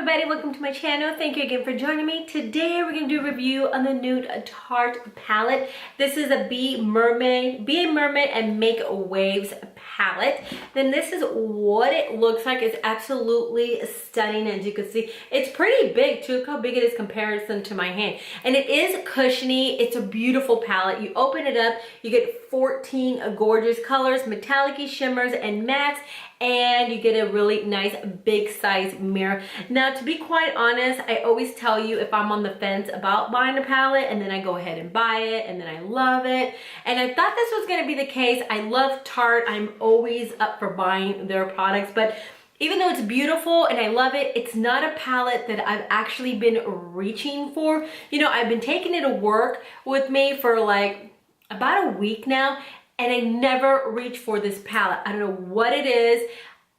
everybody, welcome to my channel. Thank you again for joining me. Today we're going to do a review on the nude Tarte palette. This is a Be a Mermaid and Make Waves palette. Then this is what it looks like. It's absolutely stunning, as you can see. It's pretty big too. Look how big it is in comparison to my hand. And it is cushiony. It's a beautiful palette. You open it up, you get 14 gorgeous colors, metallic-y shimmers and mattes, and you get a really nice big size mirror. Now, to be quite honest, I always tell you if I'm on the fence about buying a palette, and then I go ahead and buy it, and then I love it. And I thought this was gonna be the case. I love Tarte. I'm always up for buying their products, but even though it's beautiful and I love it, it's not a palette that I've actually been reaching for. You know, I've been taking it to work with me for like about a week now, and I never reach for this palette. I don't know what it is.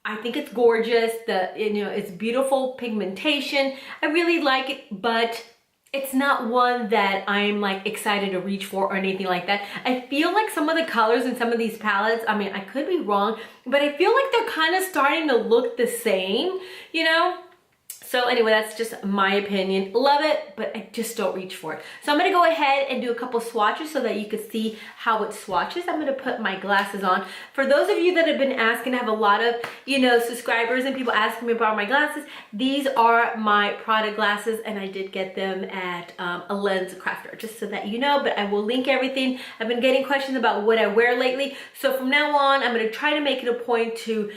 I think it's gorgeous. It's beautiful pigmentation. I really like it, but it's not one that I'm like excited to reach for or anything like that. I feel like some of the colors in some of these palettes, I mean, I could be wrong, but I feel like they're kind of starting to look the same, you know? So anyway, that's just my opinion. Love it, but I just don't reach for it. So I'm gonna go ahead and do a couple swatches so that you can see how it swatches. I'm gonna put my glasses on. For those of you that have been asking, I have a lot of, subscribers and people asking me about my glasses. These are my Prada glasses, and I did get them at a lens crafter, just so that you know, but I will link everything. I've been getting questions about what I wear lately. So from now on, I'm gonna try to make it a point to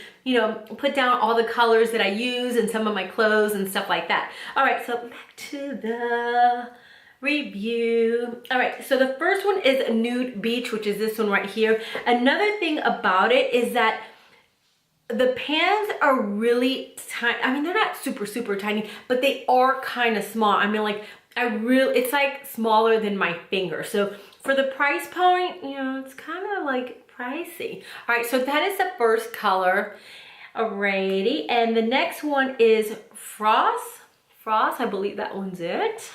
put down all the colors that I use and some of my clothes and stuff like that. All right, so back to the review. All right, so the first one is Nude Beach, which is this one right here. Another thing about it is that the pans are really tiny. I mean, they're not super, super tiny, but they are kind of small. I mean, like, it's like smaller than my finger. So for the price point, it's kind of like pricey. All right, so that is the first color. Alrighty, and the next one is Frost. I believe that one's it.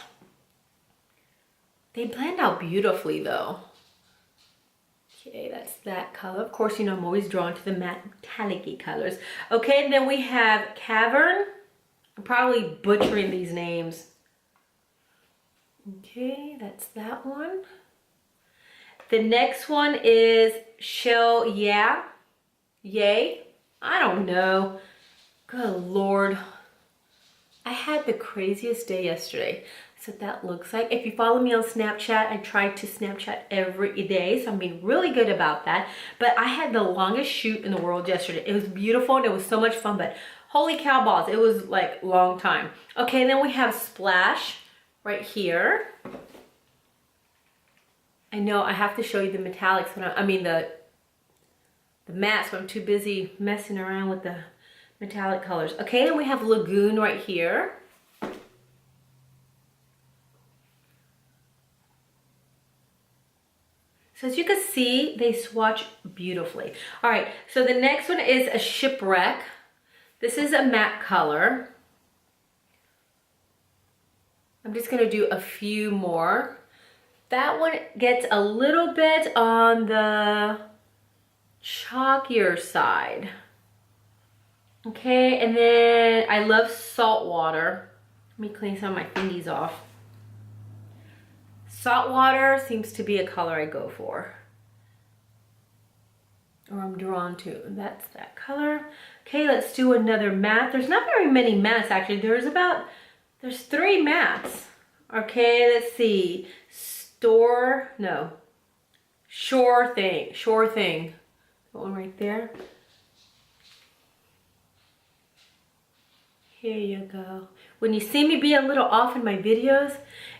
They blend out beautifully though. Okay, that's that color. Of course, I'm always drawn to the metallic-y colors. Okay, and then we have Cavern. I'm probably butchering these names. Okay, that's that one. The next one is Shell Yay. I don't know. Good Lord. I had the craziest day yesterday. That's what that looks like. If you follow me on Snapchat, I try to Snapchat every day, so I'm being really good about that. But I had the longest shoot in the world yesterday. It was beautiful and it was so much fun, but holy cow balls, it was like long time. Okay, and then we have Splash right here. I know I have to show you the metallics when the mattes, but I'm too busy messing around with the metallic colors. Okay, and we have Lagoon right here. So as you can see, they swatch beautifully. All right, so the next one is a Shipwreck. This is a matte color. I'm just gonna do a few more. That one gets a little bit on the chalkier side. Okay, and then I love Salt Water. Let me clean some of my fingies off. Salt Water seems to be a color I go for, or I'm drawn to. That's that color. Okay, let's do another matte. There's not very many mattes actually. There's 3 mattes. Okay, let's see. Sure Thing. That one right there. Here you go. When you see me be a little off in my videos,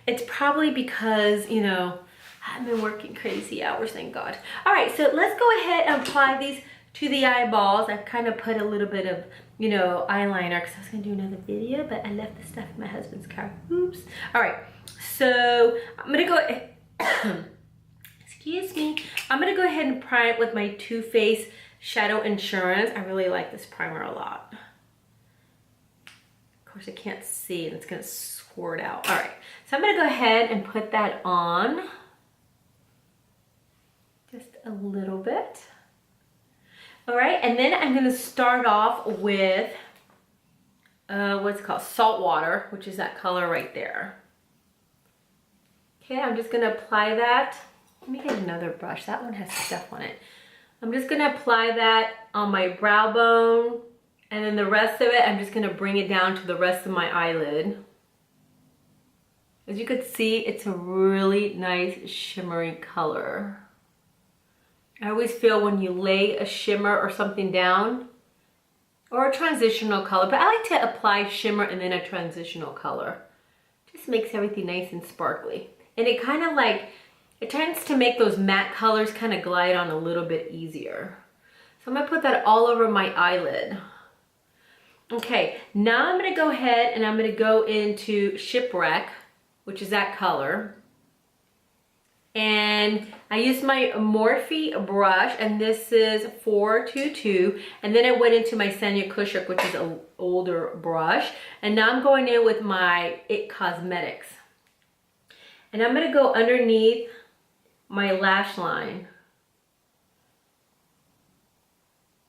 it's probably because, I've been working crazy hours, thank God. All right, so let's go ahead and apply these to the eyeballs. I've kind of put a little bit of, eyeliner because I was gonna do another video, but I left the stuff in my husband's car. Oops. All right, so I'm gonna go, excuse me. I'm gonna go ahead and prime it with my Too Faced Shadow Insurance. I really like this primer a lot. Of course, I can't see and it's gonna squirt out. All right, so I'm gonna go ahead and put that on. Just a little bit. All right, and then I'm gonna start off with what's it called? Salt water, which is that color right there. Okay, I'm just gonna apply that. Let me get another brush. That one has stuff on it. I'm just gonna apply that on my brow bone, and then the rest of it, I'm just gonna bring it down to the rest of my eyelid. As you can see, it's a really nice shimmery color. I always feel when you lay a shimmer or something down, or a transitional color, but I like to apply shimmer and then a transitional color. Just makes everything nice and sparkly. And it kind of like, it tends to make those matte colors kind of glide on a little bit easier. So I'm gonna put that all over my eyelid. Okay, now I'm gonna go ahead and I'm gonna go into Shipwreck, which is that color. And I used my Morphe brush, and this is 422. And then I went into my Sanya Kushuk, which is an older brush. And now I'm going in with my It Cosmetics. And I'm gonna go underneath my lash line.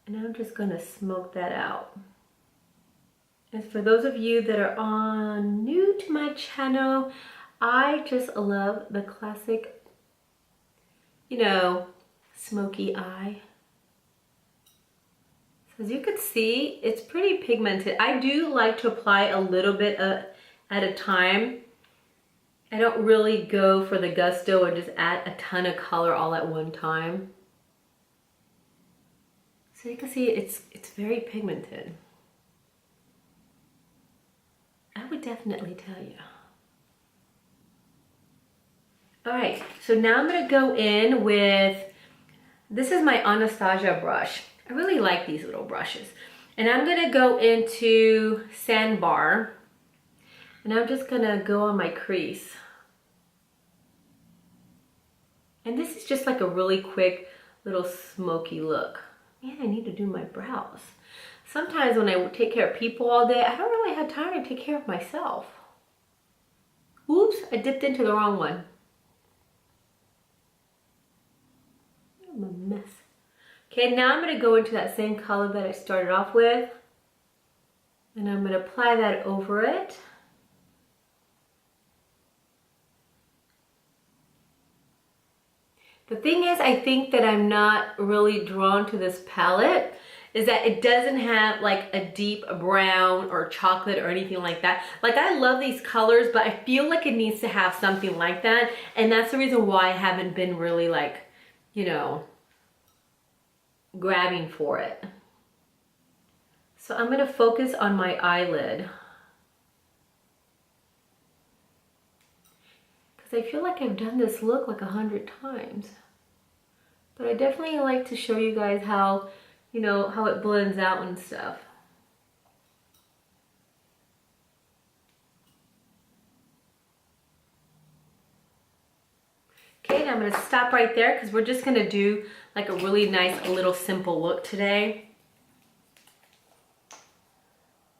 And I'm just gonna smoke that out. As for those of you that are new to my channel, I just love the classic, you know, smoky eye. So as you can see, it's pretty pigmented. I do like to apply a little bit at a time. I don't really go for the gusto and just add a ton of color all at one time. So you can see it's very pigmented. I would definitely tell you. All right, so now I'm gonna go in with, this is my Anastatia brush. I really like these little brushes. And I'm gonna go into Sandbar, and I'm just gonna go on my crease. And this is just like a really quick little smoky look. Man, I need to do my brows. Sometimes when I take care of people all day, I don't really have time to take care of myself. Oops, I dipped into the wrong one. I'm a mess. Okay, now I'm gonna go into that same color that I started off with, and I'm gonna apply that over it. The thing is, I think that I'm not really drawn to this palette is that it doesn't have like a deep brown or chocolate or anything like that. Like, I love these colors, but I feel like it needs to have something like that. And that's the reason why I haven't been really like, you know, grabbing for it. So I'm gonna focus on my eyelid, because I feel like I've done this look like 100 times. But I definitely like to show you guys how, you know, how it blends out and stuff. Okay, and I'm gonna stop right there because we're just gonna do like a really nice little simple look today.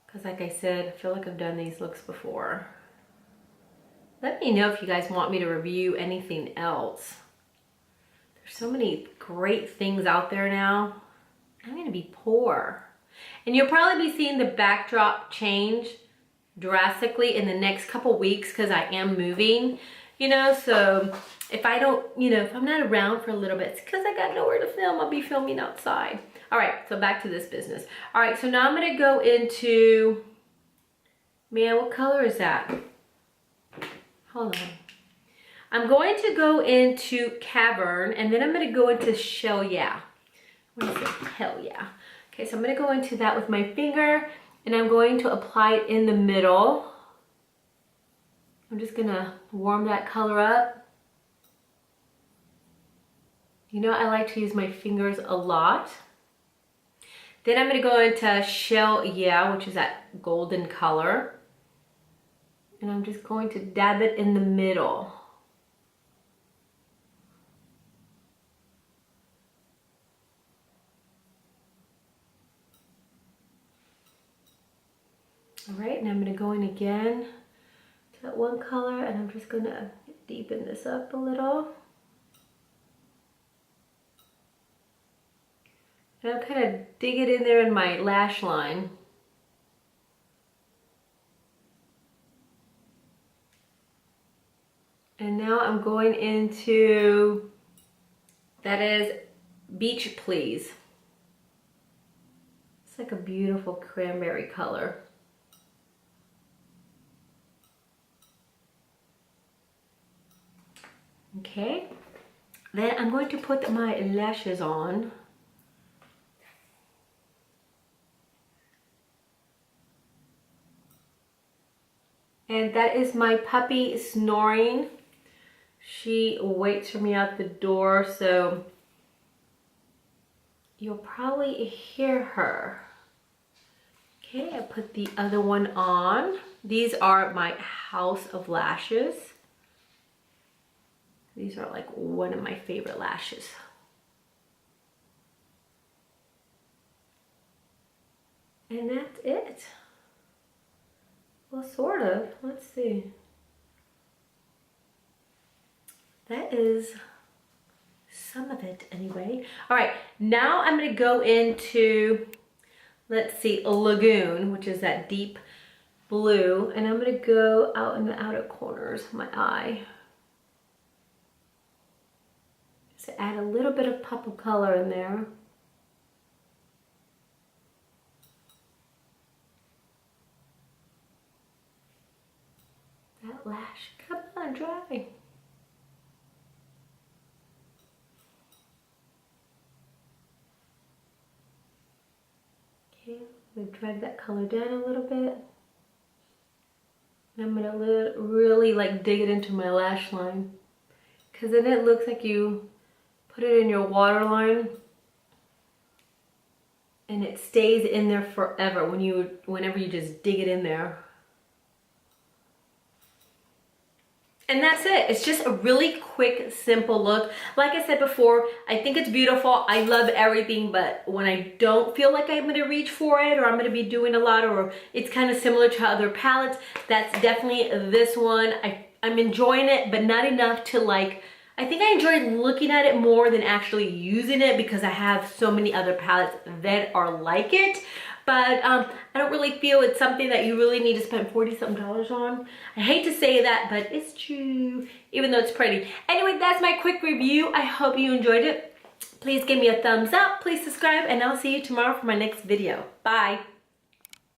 Because like I said, I feel like I've done these looks before. Let me know if you guys want me to review anything else. There's so many great things out there now. I'm gonna be poor. And you'll probably be seeing the backdrop change drastically in the next couple weeks because I am moving, you know, so if I don't, you know, if I'm not around for a little bit, it's because I got nowhere to film. I'll be filming outside. All right, so back to this business. All right, so now I'm gonna go into, man, what color is that? Hold on. I'm going to go into Cavern, and then I'm going to go into Shell Yeah. What is it? Hell Yeah. Okay, so I'm going to go into that with my finger, and I'm going to apply it in the middle. I'm just going to warm that color up. You know, I like to use my fingers a lot. Then I'm going to go into Shell Yeah, which is that golden color. And I'm just going to dab it in the middle. All right, and I'm gonna go in again to that one color, and I'm just gonna deepen this up a little. And I'll kind of dig it in there in my lash line. And now I'm going into, that is Beach Please. It's like a beautiful cranberry color. Okay, then I'm going to put my lashes on. And that is my puppy snoring. She waits for me out the door, so you'll probably hear her. Okay, I put the other one on. These are my House of Lashes. These are like one of my favorite lashes. And that's it. Well, sort of. Let's see. That is some of it anyway. All right, now I'm gonna go into, let's see, a Lagoon, which is that deep blue. And I'm gonna go out in the outer corners of my eye. Just to add a little bit of pop of color in there. That lash, come on, dry. Okay, I'm gonna drag that color down a little bit. And I'm gonna really like dig it into my lash line. Cause then it looks like you put it in your waterline and it stays in there forever whenever you just dig it in there. And that's it. It's just a really quick, simple look. Like I said before, I think it's beautiful. I love everything, but when I don't feel like I'm gonna reach for it or I'm gonna be doing a lot or it's kind of similar to other palettes, that's definitely this one. I'm enjoying it, but not enough to like, I think I enjoy looking at it more than actually using it because I have so many other palettes that are like it. But I don't really feel it's something that you really need to spend $40-something on. I hate to say that, but it's true, even though it's pretty. Anyway, that's my quick review. I hope you enjoyed it. Please give me a thumbs up, please subscribe, and I'll see you tomorrow for my next video. Bye.